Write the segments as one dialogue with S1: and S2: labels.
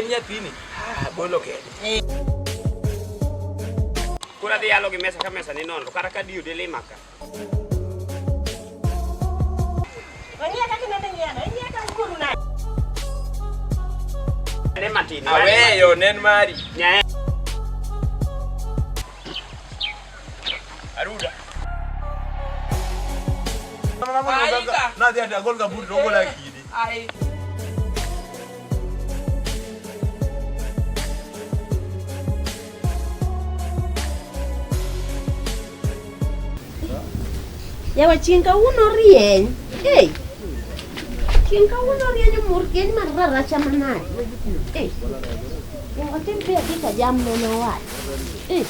S1: en nyathini. Bolo kede.
S2: Kura dhi yalo gi mesa ka mesa ni nono kata ka diyo dele maka.
S3: Onya ka kinende nyiero, onya ka kuru na.
S2: Ne matin.
S1: Aweyo nen mari.
S2: Nyae.
S1: Aruda. Na dia ada gol kabur dogo lagi ni.
S3: Ai.
S4: Yawa chinga uno rieny. Hey. Chinga uno rieny murgen marara chamana. Hey. Yawa tempe akita jamna na wat. Eh.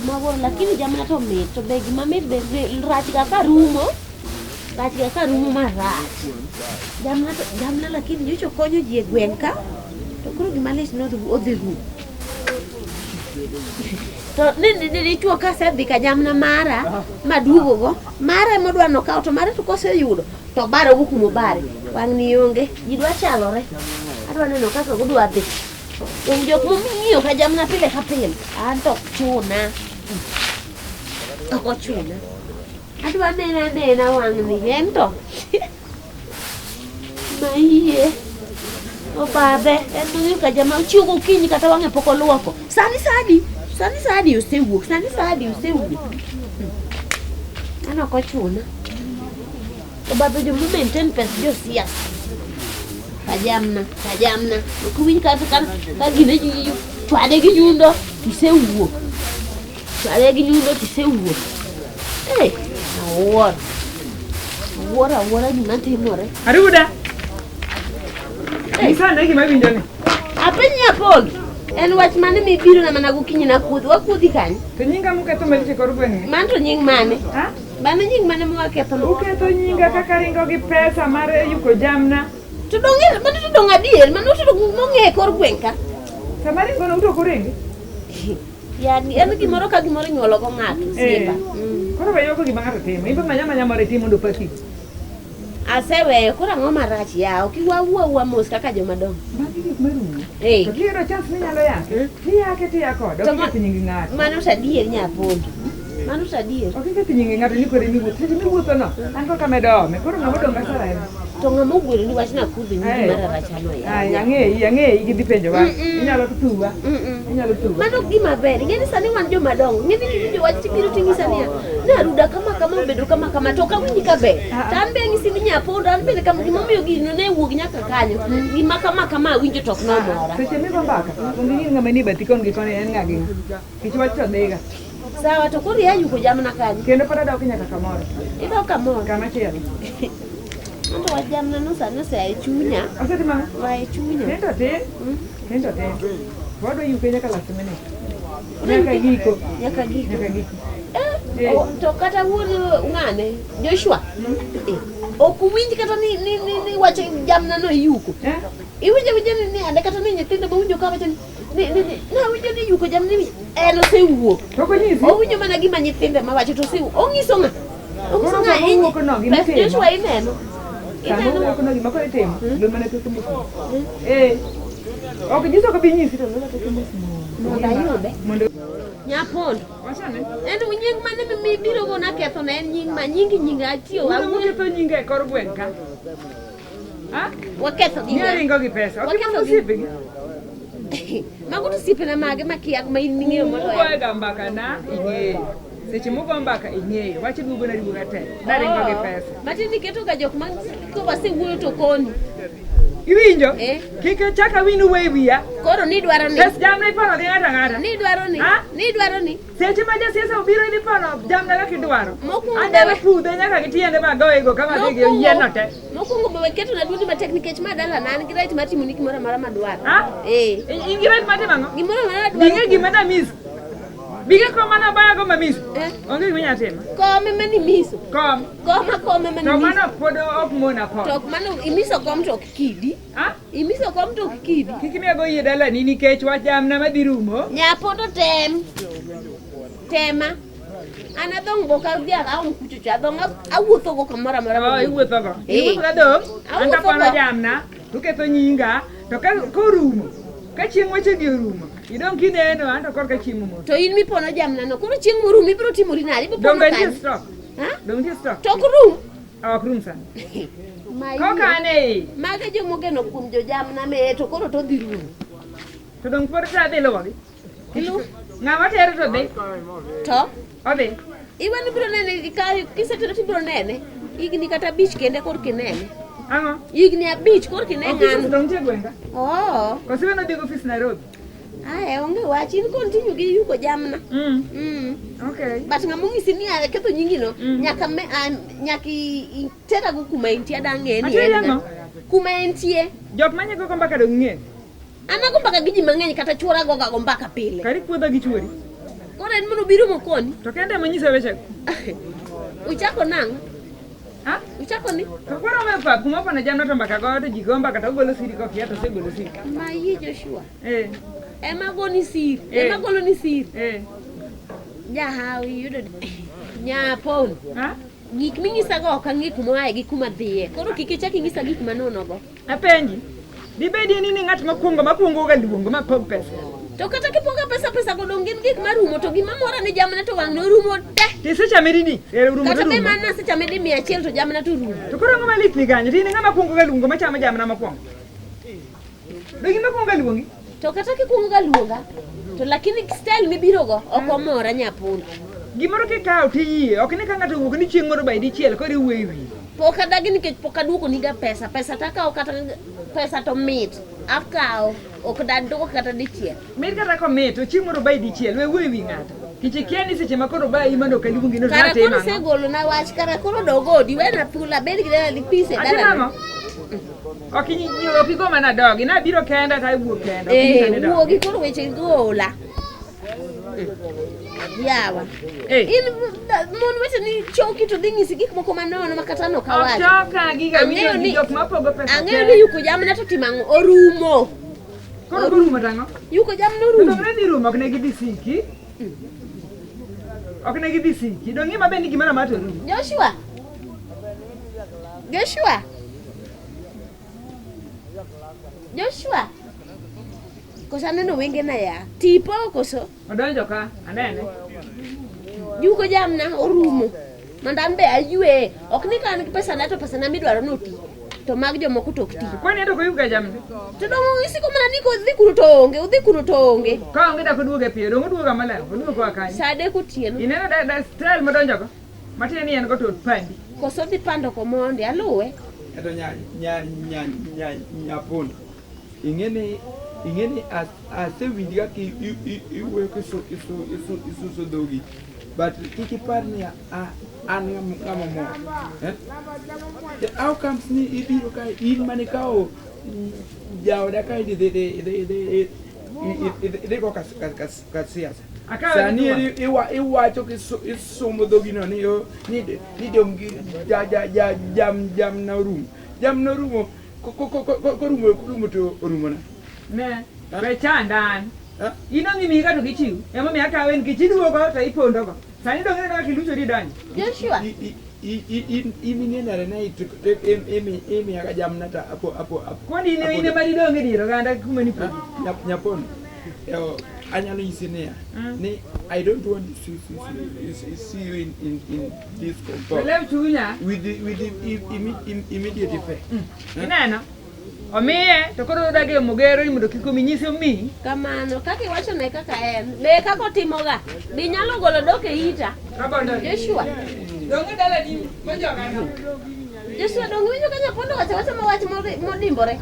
S4: Mawor lakini jamna to mit to be gima mit be rach ga karumo. Rach ga karumo marach. Jamna lakini nyocho konyo ji e gwenka. To kuro gima lis no odhigu. To ni chuo ka sedhi ka jamna mara maduogo go mara modwa no ka to mara to koseyudo to baro wukumo bare wang ni onge ji dwa chalore adwa neno kaka godwa dhi jok momiyo ka jamna pile ka pile an to chuna to chuna adwa nena wang ni ento maiye o babe en ka jamna chugo kinyi kata wange poko luoko Sani usewuok. Ano ko chuna. To babe jo maintain pes jo sias. Jamna. Kuwin ka gine ji twade gi nyundo tisewuok. Eh, awora ni mantimore.
S3: Aruda. Sana gima winjo ni.
S4: Apenya pol. En wach mane mibiro na mana gokinyi na kudhi wakudhi kanyo
S3: to nyinga muketho meche kor gweng
S4: man to nying mane
S3: ha
S4: bana nying mane mwaketho no
S3: uketho nyinga kaka ringo gi pesa mar Yuko Jamna
S4: to dong'e mane to dong adier mane to mong'e kor gweng ka
S3: samari ngono uto koringi
S4: yani en gimoro ka gimoro nyuolo go ng'ato simba
S3: koro ba yoko gima ng'ato timo ibo manya mare timo ndo paki
S4: aseweyo koro ang'o marach yawo kiwawuwa mos kaka jomadongo
S3: to kiro chance ni nyalo yake tiya kod ok nyingi ng'ato
S4: mano sadier nyapondo mano sadier
S3: ok nyingi nyingi ng'ato ni kore ni wuotho no an ko kamedo me koro ng'amo donga sara
S4: to ng'amo gwero ni wach na kudhi nyingi marachano ya
S3: ang'e gidhi penjo wa inyalo tuwa
S4: mano gima ber ngeni sani wan jomadongo ngeni ni wach tibiro tingisa ni na ruda kama obedo kama to kawinji ka ber tan be ngisi ni nyapondo an bende kama gima miyo gino ne wuog nyaka kanyo gima kama winjo tok no mora
S3: seche mi bambaka ngi ng'ama ni batikon gi kone en ng'agi kich wach to dega
S4: sawa to kuri ya Yuko Jamna kanyo
S3: kendo pada dok nyaka kamoro
S4: ido kamoro
S3: kama chielo
S4: ando wa Jamna no sana sai chunya
S3: osetima
S4: wa chunya
S3: kendo te wado Yuko nyaka last minute nyaka giko
S4: to kata wuono ng'ane Joshua okuwinji kata ni wacho Jamna no Yuko iwinjo ni ande kata ni nyithindo bo winjo ka wacho ni na winjo ni Yuko Jamna ni eno sewuok
S3: to ko nyisi
S4: o winjo mana gima nyithinde ma wacho to sewu ongiso ng'a Joshua ineno
S3: wuok no gima kore timo lo mana to timo ok nyiso ko bi nyisi to lo to timo mondo
S4: nyapondo
S3: wachane
S4: en nying mane mibiro go na ketho na en nying atiyo
S3: awuoyo to nyinga e kor gweng ka ha
S4: waketho
S3: ni ringo gi pesa ok mo sipi
S4: mago to sipe na mage makiag ma ing'eyo moloyo
S3: ko ga mbaka na ing'eyo seche moko mbaka ing'eyo wache duogo na ribuga te na ringo gi pesa
S4: matini keto ga jok man ko wasewuoyo to koni
S3: iwinjo kike chaka winu wiya
S4: koro ni dwaro ni
S3: pes Jamna ipono gi ng'ata
S4: ni dwaro ni
S3: seche ma jasiasa obiro ni pono Jamna kaka idwaro
S4: mokuongo
S3: ande pudhe nyaka gi tiende magoego kama digi yieno te
S4: mokuongo be keto na dundi ma technique ma dala nan gi right matimo ni kimoro mara madwaro
S3: ingi right matimo ang'o
S4: gimoro mara dwaro
S3: dinge gima na miss biga koma na baya goma miss onge gima nyatema
S4: kome mani miso kome mani
S3: to mano pod ok mona ko
S4: to mano imiso kom to kidi imiso kom to kidi
S3: kikine go yie dala ni nikech wach Jamna madhi rumo
S4: nyapondo tema ana dong boka dia aum kuchucha dong awuotho go kamara mara
S3: iwuotho ga dong anga pono Jamna tuketho nyinga To ka korumo. Ka chieng' weche gi orumo. Idong kineno anto kor ka chiemo mo.
S4: To in mipono jamna no. Koro chieng' morumo ibiro timori nade? Ibiro pono
S3: Donge
S4: kan.
S3: ni stock.
S4: Ha?
S3: Donge stock.
S4: To kurum.
S3: Kurum san.
S4: Mai.
S3: Kokane.
S4: Mage jomogeno kuom jo jamna me to koro to dhi rumo.
S3: To dong por ta de logi.
S4: Ilu.
S3: Ng'ama tere to de.
S4: To?
S3: Ode.
S4: Iwan ibiro nene kisetero tibiro nene. Igni kata bich kende kor kinene.
S3: Ang'o?
S4: Igni abich kor kinene ng'ano.
S3: Dong che gwenga.
S4: Oh.
S3: Kosiwe no digo office Nairobi.
S4: Onge wach in continue gi Yuko jamna.
S3: Okay.
S4: But ng'among'isi ni ketho nyingino nyaka tera go kuma entie dang'e ni en. Kuma entie.
S3: Jok manye go mbaka dong ng'e.
S4: Anago mbaka gi ji mang'eny kata chuora go ga mbaka pile.
S3: Kari puodho gi chuori.
S4: Koro en mono biro mokoni.
S3: To kende manyisa weche.
S4: Uchako nang'?
S3: Ha?
S4: Uchako ni?
S3: To kwaro me pap kuma pana jamna to mbaka go to jigomba kata golo siri ko kia to se golo siri.
S4: Ma yie Joshua.
S3: Ema
S4: goni siri. Ema golo ni siri. Jahawi yudo nyapon.
S3: Ha?
S4: Gik ming'isa go ok ang'e kuma ae gi kuma dhiye. Koro kik ichak ing'isa gik manono go.
S3: Apenji. Dibedi ni ng'at makwongo ga luongo ma pog pesa.
S4: To kata kipoga pesa go dong gin gik marumo to gima mora ni jamna to wang' no rumo te.
S3: Ti secha medini. Rumo.
S4: Kata be mana secha medi 100 to jamna to rumo.
S3: To koro ng'ama lit ni ganye. Ti ni ng'ama kwongo ga luongo ma chama jamna makwongo. Do gima kwongo ga luongi.
S4: To kata kikwongo ga luonga. To lakini style mibiro go ok omora nyapon.
S3: Gimoro kikaw ti yie. Ok ni ka ng'ato wuok ni chieng' moro ba dichiel koro iwe wi.
S4: Pok adagi nikech pok aduoko niga pesa takaw kata pesa to mit akaw ok dadoko kata dichiel
S3: mit kata ko mit to chieng' moro ba dichiel we wi ng'ato kichikia ni seche makoro ba imando kaluongi no
S4: kara koro segolo na wach kara koro dogodi wena pula bed gi pise dala
S3: ok nyiro pigo mana dogi na biro kenda ta wuok kenda
S4: wuogi koro weche gola yawa in mon weche ni choki to ding'isi gik moko manono makata no kawacho
S3: choka giga winjo ni jok mapogo pesa
S4: ang'eyo ni Yuko jamna to timang' orumo
S3: koro orumo tango
S4: Yuko jamna orumo
S3: to ne rumo ok ne gidhi siki ok ne gidhi siki dong ima be ni gimana ma to rumo
S4: Joshua kosa neno wenge na ya tipo koso
S3: odonjo ka anene
S4: Yuko jamna orumo mandan be ayue ok ni kan pesa na to pesa na midwaro noti to mag jomoko tok ti
S3: kwani to ko Yuko jamna
S4: to dong isiko mana ni ko dhi kuno to onge
S3: ka onge da ko duoge pie dong duoga mala duogo akany
S4: sade ko tieno
S3: ineno da style modonjo ko matine ni en go to pandi
S4: koso dhi pando ko monde aluwe
S1: eto nyapon ingeni asewinji kaka iwuoyo isuso dhogi but kik ipar ni an ng'ama mor the outcomes ni ibiro ka in mane kao jaoda ka idhi go ka siasa sani iwacho kisomo dhogi no ni dong jamna orumo korumo to orumo na
S3: ne be chandan ino ngimi ka to gichiu emo mi akawen gichiduogo to ipondogo sani dong ne kilucho di donjo
S4: Joshua
S1: imingenare na emi aga jamna ta apo
S3: kwani ine mari donge diro ganda kuma ni po
S1: nyapon anyalo nyisi ni I don't want to see you in this compound with the immediate effect.
S3: Ineno omiye to koro dage mogero ni mondo kiko minyisi omi
S4: kamano kaka iwacho ne kaka en be kako timoga bi nyalo golo doke ita Joshua
S3: donge dala di mojoga no
S4: Joshua donge winjo kanya pondo wacha mawach modimbore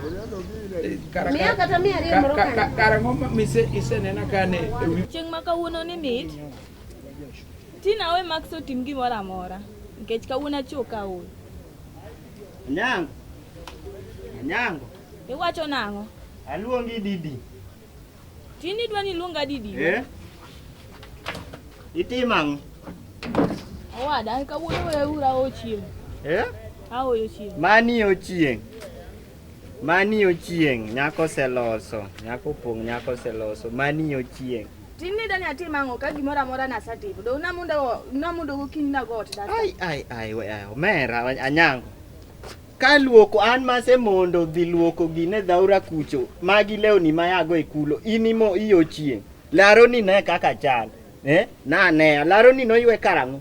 S4: Mia kata mia riyo moro kana
S1: karang'o mise isenena kane
S5: chieng' ma kawuono ni mit tina we makso tim gimoro amora nikech kawuono achuo kaol
S2: Nyango
S5: iwacho nang'o
S2: aluongi Didi
S5: tini dwani iluonga Didi
S2: itimang'
S5: owada kawuono we ura ochieng' aoyo chieng'
S2: mani ochieng' nyako seloso nyako pong' nyako seloso mani ochieng'
S5: tini dani atimang'o ka gimoro amora nasatimo do namundo gokinyi na got
S2: ai omera Anyango ka luoko an mase mondo dhi luoko gine dhaura kucho magi lewni mayago e kulo inimo iyo chieng laro ni ne kaka chal na ne laro ni noywe karang'o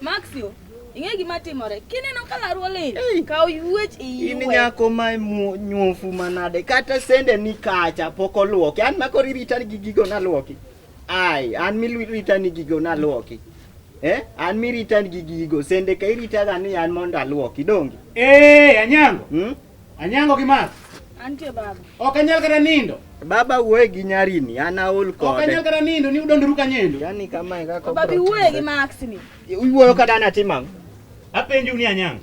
S5: Maxio ing'e gima timore kineno ka laro olil kaw yuech iwe
S2: in nyako ma nyuofu manade kata sende ni kacha pok oluoki an makori rita gi gigo naluoki ai an mirita ni gigo naluoki an mirita gi gigo sende ka irita ga ni an mondo aluoki dongi
S6: Anyango Anyango gi Max
S5: antie baba
S6: ok anyal kata nindo
S2: baba wuoye gi nyarini an aol kode
S6: ok anyal kata nindo ni udondoru kanyendo
S2: yani kama kaka
S5: baba wuoye gi Max ni
S2: iwuoyo kada natimang
S6: apenju ni Anyango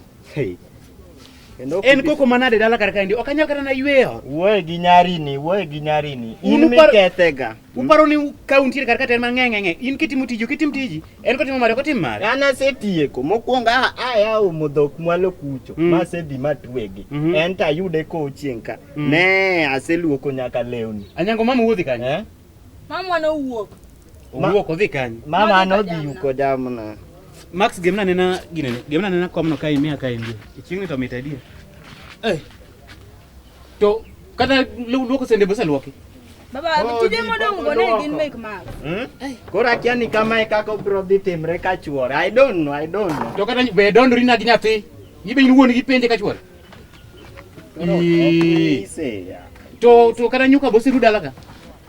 S2: kendo
S6: en koko manade dala kar kaendi ok anyal kata na yweyo
S2: wuoye gi nyarini in mikethega
S6: uparo ni kaunti kar katen mang'eng'e in kitimo tiji en kotimo mare kotim mare
S2: an asetieko mokwonga aya modhok mwalo kucho masedhi matwegi en tayude ko chieng' ka ne aseluoko nyaka lewni
S6: Anyango mama wuodhi kanye
S5: mama no wuok
S6: odhi kanye
S2: mama nodhi Yuko Jamna
S6: Max gemna nena komno kai mia kai ndi chieng'ni to mit idea to kata luoko sende bose luoki
S5: baba tije modong go ne gin make Max
S2: kora kiani kama kaka bro dhi timre ka chuor I don't know
S6: to kata be dondori na gi nyathi ibe wuon gi penje ka chuor to kata nyuka bose ru dala ka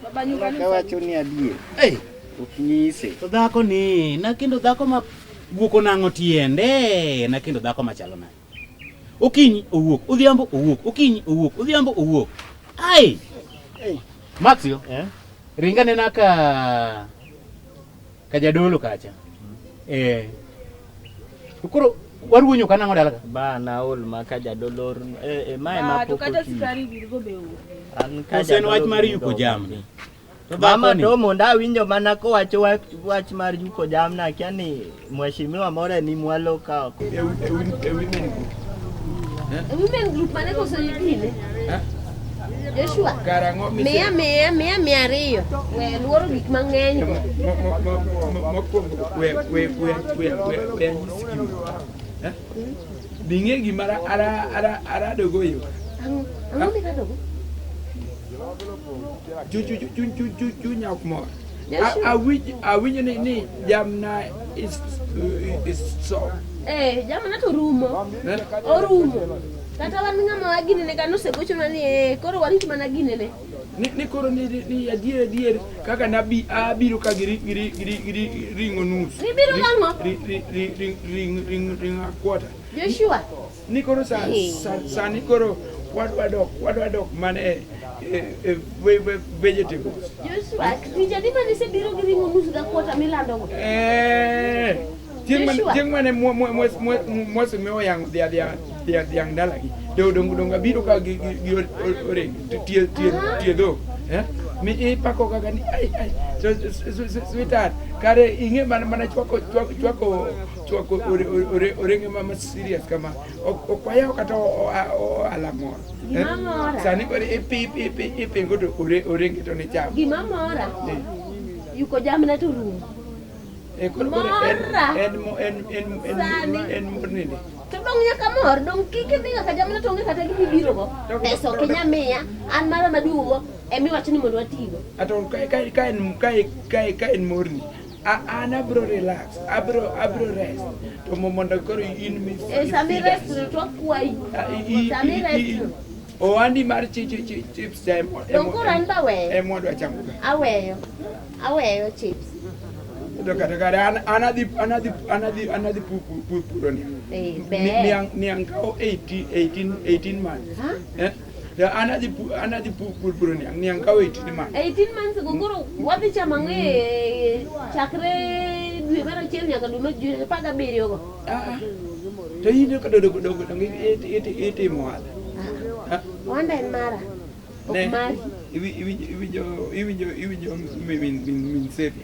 S5: baba nyuka ni
S2: wacho ni adier oknyise
S6: to dhako ni na kendo dhako ma wuoko nang'o tiende na kendo dhako machalo na okinyi owuok odhiambo owuok okinyi owuok odhiambo owuok ai Maxio ringa nena ka jadolo kacha koro waruonyo kana ng'o dala ka
S2: ba na ol ma ka jadolor mae ma
S5: to kata sikari birgo be
S2: an ka
S6: sen wach mar Yuko Jamna
S2: to mama to monda winjo mana ko wacho wach mar Yuko Jamna kiani mheshimiwa more ni mwalo ka
S4: women group mane ko sojine Joshua
S1: Karango
S4: mia riyo we luoro gik mang'eny
S1: Binge gimara ara dogo yo.
S4: Ang'o mikadogo?
S1: Ju nyakmo. Awinjo ni Jamna is so.
S4: Jamna to Orumo. Kata wan ng'ama wagine ne kanose gocho mani koro warito mana gine ne.
S1: Ni koro ni adier kaka nabi abiro ka giri ringo nus.
S4: Ni biro ng'ama?
S1: Ring a quarter.
S4: Joshua.
S1: Ni koro sa ni koro wadwa dok mane vegetables.
S4: Joshua, kijadi mani se biro gi ringo nus ga quarter milando go.
S1: Tieng mane mwese meo yang dia ndala gi donga biro ka gi ore tie do mi pako kaka ni ai sweetheart kare inge mana chwako ore mama serious kama okwaya kata alamor sani kore ipi ngodo ore ngito ne cham
S4: Gimamora Yuko Jamna to Orumo
S1: en morninde
S4: to dong nyaka mor dong kike dinga ka Jamna tonge kata gibiro go pesa Kenya mia an mara maduogo emi wacho ni mondo watigo
S1: aton ka en morni ana bro relax abro rest to mondo koro in mi
S4: sami rest to kwai sami rest
S1: o andi mar chips time
S4: dong koran ba we
S1: mondo acham
S4: aweyo chips
S1: Kata anadi puroni. Niang kau 18 months. Anadi puroni. Niang kau 18 months.
S4: 18 months guguru wadi chamange chakre dwe mara chiel nyaka dwe majue pada biriyo go.
S1: To yinde ka dogo ete moala.
S4: Wanda en mara. Okmari.
S1: Iwijo min sevi.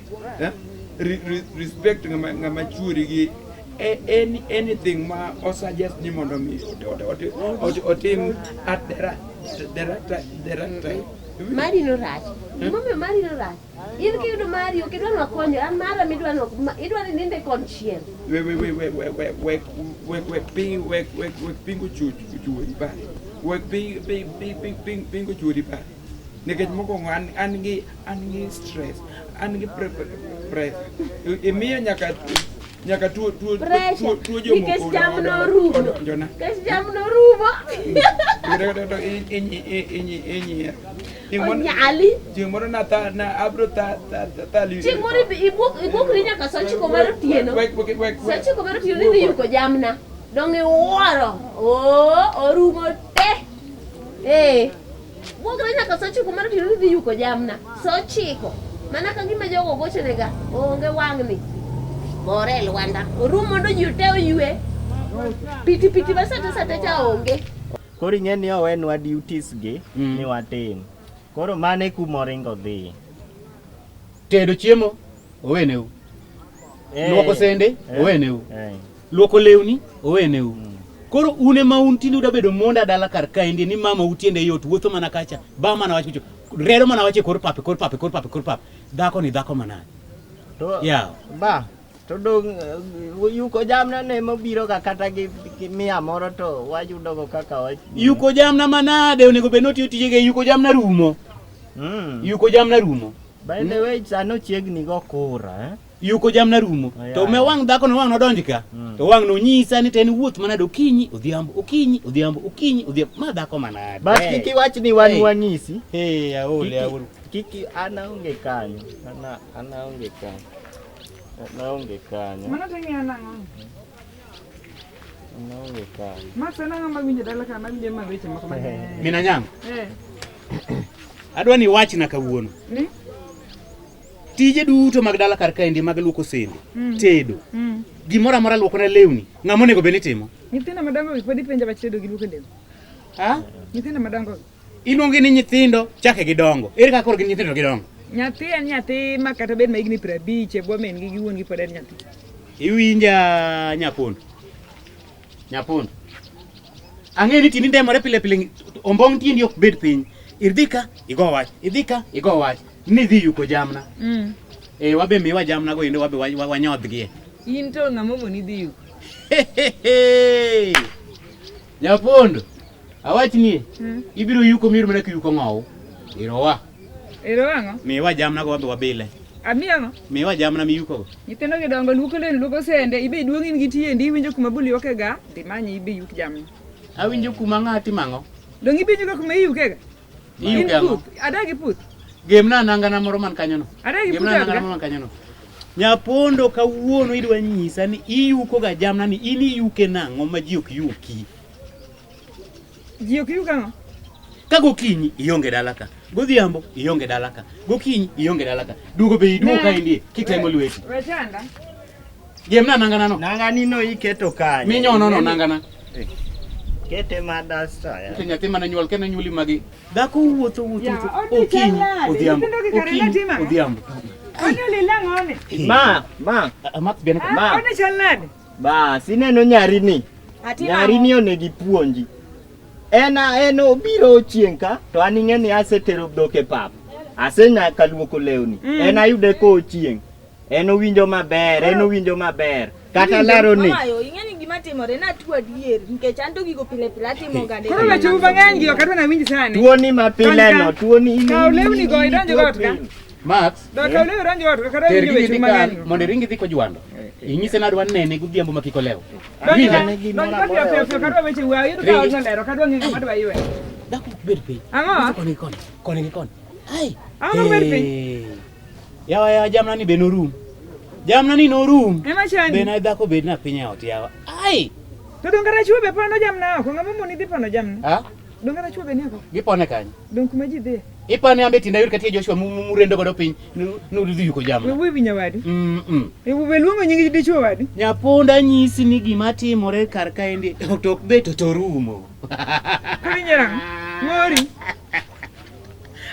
S1: Respect ngama churi gi anything ma o suggest ni mondo mi otim at the right time
S4: Mari no rach. Mami mari no rach. In kiyudo mari ok idwa konyo an mara midwa no idwa ni ninde konchiel.
S1: We pingo chuori ba. We pingo chuori ba. Nikech moko an gi stress. An gi pressure. Imiyo nyaka tuo jomoko.
S4: Nikech jamno rumo. Nikech jamno rumo. Onyali.
S1: Chimoro na abro ta li.
S4: Chimoro ibukri nyaka sochi komaro tieno. Sochi komaro tieno ni yuko jamna. Donge woro. Orumo te. Bukri nyaka sochi komaro tieno ni yuko jamna. Sochiko. Mana ka gima jogo gochonega. Onge wangni. More Lwanda. Orumo ndo jute oyue. Piti basata cha onge.
S2: Koro ing'eni ni owenwa duties gi ni watin. Koro mane kumoringo dhi.
S6: Tedo chiemo oweneu. Luoko sende oweneu. Luoko lewni oweneu. Koro une ma untini uda bedo monda dala kar kaendi ni mama utiende yot wuotho mana kacha. Ba mana wacho rero mana wacho kor pape. Dhako ni dhako manade.
S2: To
S6: yeah.
S2: Ba to dong Yuko Jamna ne mobiro ka kata gi mia moro to wayudo go kaka wach.
S6: Yuko Jamna manade onego be noti otije ge Yuko Jamna rumo. Yuko Jamna rumo.
S2: By the way sano chiegni go kura
S6: Yuko Jamna rumo. To me wang dhako no wang nodonji ka. To wang no nyisa ni ten wuoth manade okinyi odhiambo ma dhako manade.
S2: But kiki wach ni wan wanyisi.
S6: Aol.
S2: Kiki ana onge kanyo. Ana onge kanyo.
S3: Mana tengi anango.
S2: Ana onge kanyo.
S3: Masana ngamba winje dala kana winje maweche makamane.
S6: Mina nyang. Adwa ni wach na kawuono.
S3: Ni?
S6: Tije duto mag dala kar kaendi mag luoko sende, tedo. Gimoro amora luoko na lewni. Ng'ama onego be ni timo?
S3: Nyithindo madongo podi penja bach tedo gi luoko lewni.
S6: Ha?
S3: Nyithindo madongo.
S6: Iluongi ni nyithindo chake gidongo. Ere kaka kor gin nyithindo gidongo?
S3: Nyathi en nyathi ma kata bed ma igni 50 bwo men gi wuon gi pod en nyathi.
S6: Iwinja nyapondo. Ang'e ni tini ndemore pile ombong tiendi ok bed piny. Idhika igo wach. Ni dhi Yuko Jamna. Wabe miwa Jamna go inde wabe wanyodhgie.
S3: In to ng'ama moni dhi Yuko.
S6: Nyapondo. Awachni ibiro Yuko miru mana ki Yuko ng'ow.
S3: Ero ang'o?
S6: Miwa Jamna go wabe wabile.
S3: Ami ang'o?
S6: Miwa Jamna mi Yuko go.
S3: Nyithindo gidongo luoko lewni luoko sende ibe duong'in gi tiendi iwinjo kuma buli okega dhimanyi ibe Yuko Jamna.
S6: Awinjo kuma ng'ati mang'o.
S3: Dong ibe nyuka kuma iyukega?
S6: Iyuke ang'o?
S3: Adagi puth.
S6: Gemna nangana moro man kanyono.
S3: Gemna nangana
S6: moro man kanyono. Nyapondo kawuono idwa nyisa ni iyuko ga Jamna ni ini yuke nang'o ma ji ok yuki.
S3: Ji ok yuka ng'o?
S6: Ka gokinyi ionge dala ka. Godhiambo ionge dala ka. Gokinyi ionge dala ka. Dugo be iduoka indie kitemo lweti.
S3: Wechanda.
S6: Gemna nangana no.
S2: Nangani no iketo kanyo.
S6: Minyono no nangana.
S2: Kete madasta ya.
S6: Nyathi mana nyuol kena nyuli magi. Dhako wuotho. Okinyi odhiambo. Odhiambo.
S3: Ono lila ng'one.
S2: Ma.
S6: Amak biana ka.
S2: Ma.
S3: Ono chalnade.
S2: Ba sineno nyarini. Nyarini onegi puonji. En obiro chienka to an ing'eni asetero dhok e pap. Asenyaka luoko lewni. En ayude ko chieng. En owinjo maber. Kata laro ni.
S5: Ayo ing'eni gima timore na tuo adier nikech anto gigo pile atimo gade.
S3: Koro weche ubang'eny gi okatwa na winji sani.
S2: Tuoni mapile no, tuoni
S3: kaw lewni go idonjo got ka.
S6: Max.
S3: Do kaw lewni idonjo got ka kata winjo weche ubang'eny.
S6: Mondo ringi dhi ko jwando. Inyise na dwa nene godhiambo makiko lewo.
S3: Kadwa weche wa yudo ka odno lero kadwa ng'e madwa ywe.
S6: Dhako bed piny.
S3: Ang'o?
S6: Koni gi koni. Ai.
S3: Ang'o bed piny?
S6: Yawa Jamna ni be norum. Jamna ni norum.
S3: Ema chani.
S6: Be na dhako bed na piny ot yawa. Ai.
S3: To dongara chwe be pono Jamna oko ng'ama moni dhi pono Jamna.
S6: Ha?
S3: Dongara chwe be ni oko.
S6: Gipone kanyo.
S3: Dong kuma ji dhi.
S6: Ipane ambe tinda yur katie Joshua murendo godo piny. Nudhi Yuko Jamna.
S3: Wewe winya wadi. Wewe luongo nyingi dichuo wadi.
S6: Nyaponda nyisi ni gima timore kar kaendi tok bet to rumo.
S3: Kunyera. Ngori.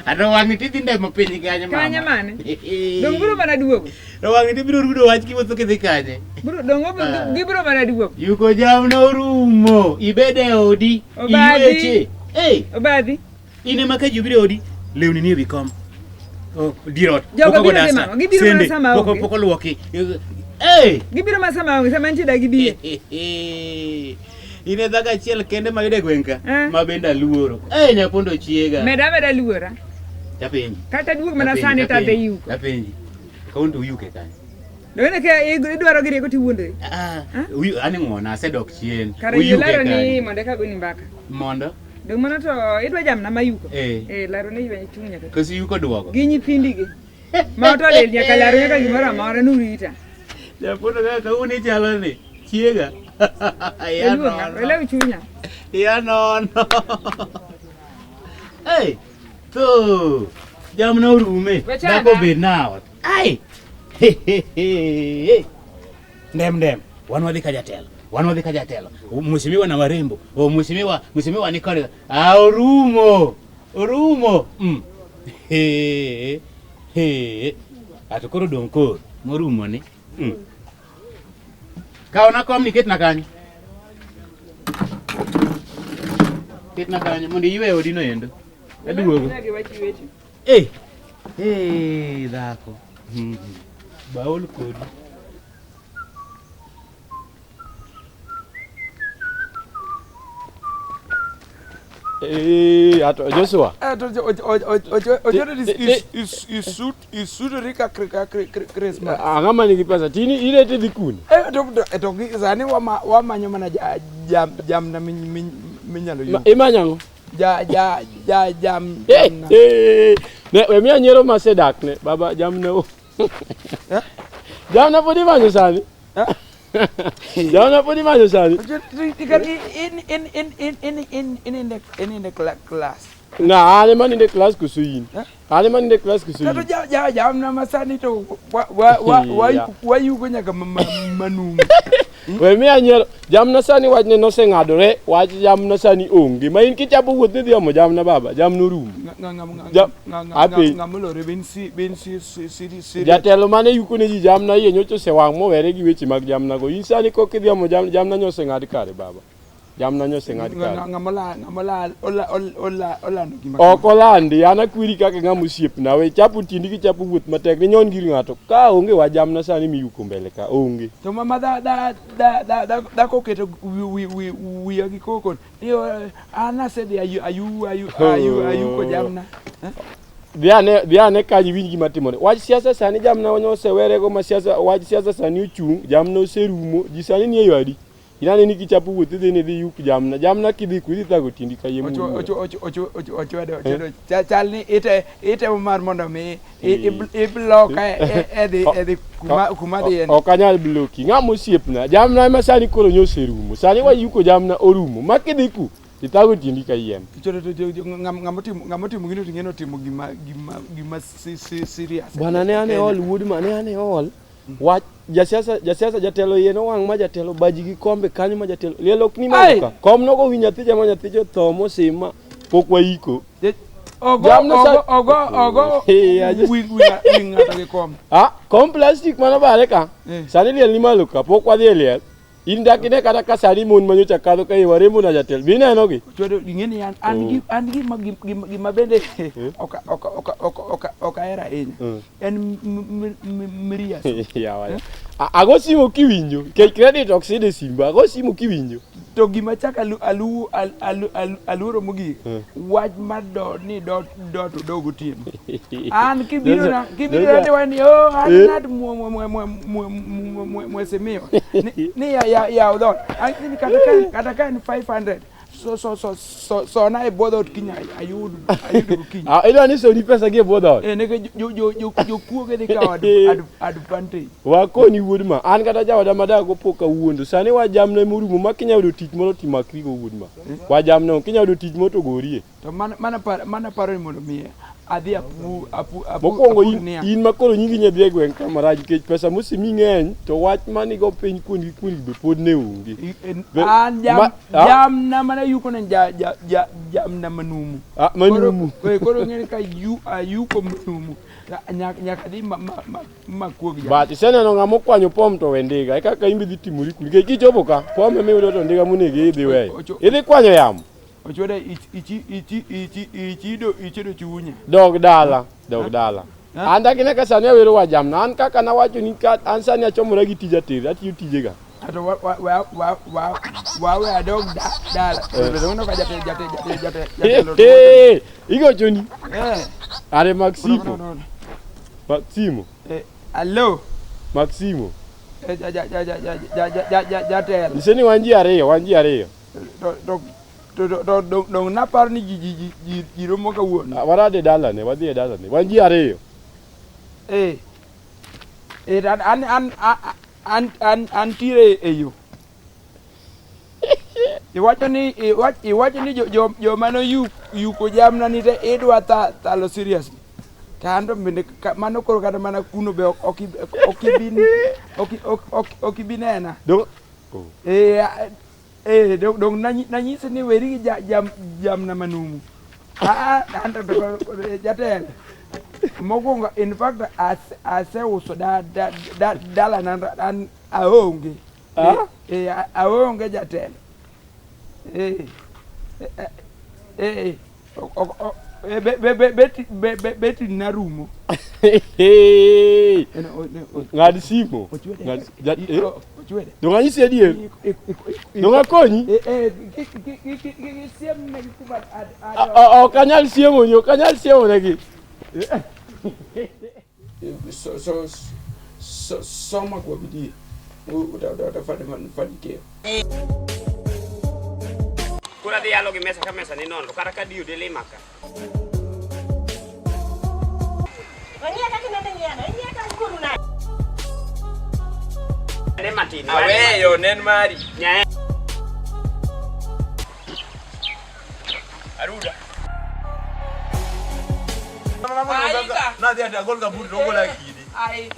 S6: Ado wangi tidhi ndemo piny kanye mama.
S3: Kanye mane? Dong biro mana duogo.
S6: To wangi tibiro rudo wach kiwuotho kidhi kanye.
S3: Biro dongo gibiro mana duogo.
S6: Yuko Jamna orumo. Ibede odi. Iweche.
S3: Obadhi.
S6: Ine maka jubire odi. lewni ni bikom dirot
S3: Jogo biro gi mama, gibiro mana sama onge.
S6: poko luoki
S3: Gibiro mana sama onge, sama ntie da gibiro.
S6: ine dhaka achiel kende mayude gwenka ma bende aluoro nyapondo chiega
S3: Meda luora.
S6: Japenji
S3: Kata duog mana sani ta de Yuko.
S6: Japenji kaunto Yuke kanyo
S3: Done ke idwaro gire ko tiwuonde.
S6: Ani ng'ona asedok chien.
S3: Kare yelaro ni monde ka goni mbaka.
S6: Mondo?
S3: Dong mana to idwa jamna ma Yuko. Laro ni ywe chunya ka.
S6: Kasi Yuko duogo.
S3: Gi nyithindi gi. Ma to le nyaka laro nyaka gimoro amora nurita.
S6: Japono kaka uni chalo ni. Chiega. Ya no.
S3: Wele chunya.
S6: Ya no. To jamna Orume. Dako bed now. Ndem wan wadhi ka jatelo mheshimiwa na warembo mheshimiwa ni kore Orumo atukoro donkor morumo ni kaona kom ni ketna kanyo mondo iwe odino endo aduogo dhako baul kodi
S7: ato Joshua
S1: is suit rika Christmas
S7: angama ni pesa tini ile te kuni
S1: to zani wa manyo mana jamna minyalo yu
S7: imanyango
S1: jam
S7: ne we mi Nyiero masedak ne baba jamna jamna podi manyo sani jamna podi manyo sani
S1: in the class
S7: na ale man in the class kusuyin ale man in the class kusuyin
S1: to jamna masani to wa Yuko nyaka manum
S7: we mi Nyiero jamna sani wachne no sengadore wach jamna sani onge ma in kichapo wuoth ni dhiomo jamna baba jamna Orumo
S1: ngamulore ben si
S7: jatelo mane Yuko ne ji jamna yie nyocho sewang' mowere gi weche mag jamna go in sani kok idhiomo jamna nyose ng'ad kare baba jamna nyose ng'ad kare
S1: ngamola olando gima
S7: ok olandi an akwiri kaka ng'ama osiepna we chapo tindi kichapo wuoth matek ni nyon gir ng'ato ka onge wa jamna sani mi Yuko mbele ka onge
S1: to mama da ko keto wi gi kokon ana said ayu ko jamna
S7: Diane kaji winji gima timore wach siasa sani jamna onyose werego ma siasa wach siasa sani ochung jamna oserumo ji sani ni eyadi inane ni kichapo wuoth dhi dhi Yuko jamna kidhi kudhi thago tindi ka yemu
S1: ocho chal ni ite mar mondo mi iblock edhi kuma dhi en
S7: okanyal bloki ng'ama osiepna jamna ma sani koro nyose rumo sani wa Yuko jamna Orumo makidhi ku itago tindi ka yiem
S1: ngamotimo gino tingeno timo gima serious
S7: bana ne ane all woodman ne ane all wach jasiasa jatelo yeno wang' ma jatelo baji gi kombe kanyo ma jatelo lielok ni maluka kom nogo wi nyathi jama nyathi jo tho mosima pok waiko
S1: ogo ng'ato gi kom
S7: kom plastic mano bare ka sani liel ni maluka pok wadhi liel in dakine kata ka sani mon manyocha kadho ka waremo na jatelo bineno gi
S1: chodo ingeni an gima bende okaera en Mirias
S7: yawa ago simo kiwinjo ke credit oxide simba ago simo kiwinjo
S1: to gima chaka aluro mugi wach mado ni to dogo tim an kibiro na wani an mwesemio ni ya udon an kata kan 500 so na e bodot kinya ayudu kinya
S7: ilo ni so ni pesa ge bodot
S1: ne jo kuoge de ka advantage
S7: wa koni wuodma an kata jawada madago poka wuondo sani wa jamna Orumo makinya yudo tich moro timakri go wuodma wa jamna kinya yudo tich moto gorie
S1: to mana paro mondo mi adhi apu
S7: mokwongo in makoro nyingi nyadhi e gweng' kamaraj kech pesa mosimi ng'eny to wach manigo piny kuondi be pod ne onge
S1: an jamna mana Yuko ne jamna manumu koro ng'eni ka Yuko manumu nyaka dhi makuog
S7: but iseneno ng'ama okwanyo pom to we ndiga e kaka imbe dhi timori kuli kech kichopo ka pom ema iyudo to ndiga monego idhi weyo idhi kwanyo yamo
S1: Ochwede ichido chunye.
S7: Dog dala. Anda kine ka sani wero wa Jamna. An kaka na wacho ni ka an sani achomora gi tija tiri. Atiyo tijega.
S1: Ato wa dog dala. Bedono ka jate.
S7: Igo choni. Are Maximo. Maximo.
S1: Hello.
S7: Maximo.
S1: Jate.
S7: Niseni wanji ariyo.
S1: Dong napar ni ji romo ka wuon.
S7: Warade dala ne, wadhi e dala ne. Wanji ariyo.
S1: An tire e yo. Iwacho ni jo mano Yuko Jamna ni te idwa thalo seriously. Kando bende mano koro kata mana kuno be okibinena. Dong nanyise ni weri Jamna manumu. Anta jatelo. Mogonga in fact ase uso dala nan aonge. Aonge jatelo. Beti narumo.
S7: Ngad simo. Donga nyisi adier. Donga konyi. Kanyal siemo negi.
S1: Soma kwa bidii. Utafanikiwa.
S8: Kura dialo gi mesa ka mesa ni nono kara ka diu de le maka.
S4: Kanya ka kinende nyano, inya ka kuru na.
S8: Ne matini.
S1: Awe yo nen mari.
S8: Nya.
S1: Aruda.
S9: Na dia ada gol kabur dogo lagi.
S1: Ai.